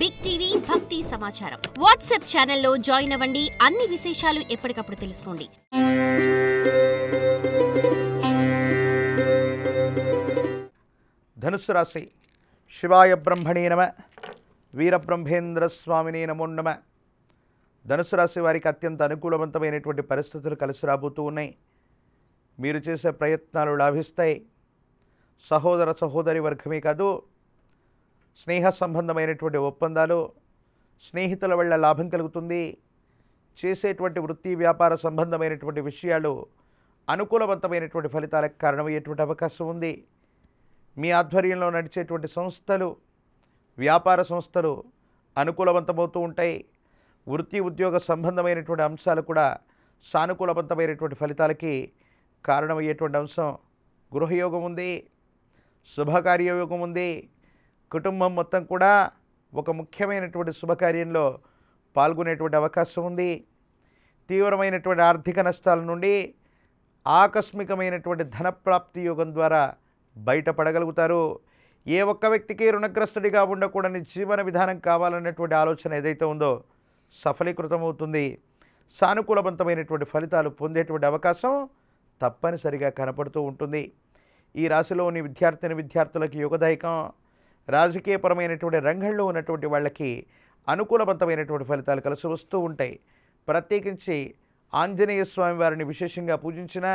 Big TV భక్తి సమాచారం WhatsApp ఛానల్లో జాయిన్ అవ్వండి. అన్ని విశేషాలు ఎప్పటికప్పుడు తెలుసుకోండి. ధనుస్సు రాశి. శివాయ బ్రహ్మణే నమ. వీరబ్రహ్మేంద్ర స్వామినే నమో నమ. ధనుస్సు రాశి వారికి అత్యంత అనుకూలవంతమైనటువంటి పరిస్థితులు కలిసి రాబోతూ ఉన్నాయి. మీరు చేసే ప్రయత్నాలు లాభిస్తాయి. సహోదర సహోదరి వర్గమే కాదు, స్నేహ సంబంధమైనటువంటి ఒప్పందాలు, స్నేహితుల వల్ల లాభం కలుగుతుంది. చేసేటువంటి వృత్తి వ్యాపార సంబంధమైనటువంటి విషయాలు అనుకూలవంతమైనటువంటి ఫలితాలకు కారణమయ్యేటువంటి అవకాశం ఉంది. మీ ఆధ్వర్యంలో నడిచేటువంటి సంస్థలు, వ్యాపార సంస్థలు అనుకూలవంతమవుతూ ఉంటాయి. వృత్తి ఉద్యోగ సంబంధమైనటువంటి అంశాలు కూడా సానుకూలవంతమైనటువంటి ఫలితాలకి కారణమయ్యేటువంటి అంశం. గృహయోగం ఉంది, శుభకార్యయోగం ఉంది. కుటుంబం మొత్తం కూడా ఒక ముఖ్యమైనటువంటి శుభకార్యంలో పాల్గొనేటువంటి అవకాశం ఉంది. తీవ్రమైనటువంటి ఆర్థిక నష్టాల నుండి ఆకస్మికమైనటువంటి ధనప్రాప్తి యోగం ద్వారా బయటపడగలుగుతారు. ఏ ఒక్క వ్యక్తికి రుణగ్రస్తుడిగా ఉండకూడని జీవన విధానం కావాలన్నటువంటి ఆలోచన ఏదైతే ఉందో సఫలీకృతమవుతుంది. సానుకూలవంతమైనటువంటి ఫలితాలు పొందేటువంటి అవకాశం తప్పనిసరిగా కనపడుతూ ఉంటుంది. ఈ రాశిలోని విద్యార్థులకు యోగదాయకం. రాజకీయపరమైనటువంటి రంగంలో ఉన్నటువంటి వాళ్ళకి అనుకూలవంతమైనటువంటి ఫలితాలు కలిసి వస్తూ ఉంటాయి. ప్రత్యేకించి ఆంజనేయ స్వామి వారిని విశేషంగా పూజించిన,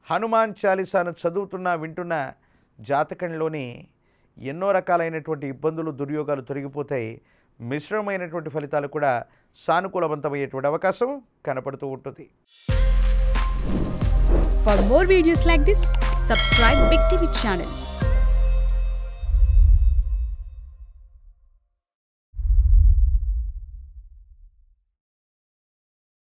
హనుమాన్ చాలీసాను చదువుతున్నా వింటున్న జాతకంలోని ఎన్నో రకాలైనటువంటి ఇబ్బందులు, దుర్యోగాలు తొలగిపోతాయి. మిశ్రమైనటువంటి ఫలితాలు కూడా సానుకూలవంతమయ్యేటువంటి అవకాశం కనపడుతూ ఉంటుంది. For more videos like this, subscribe Big TV channel.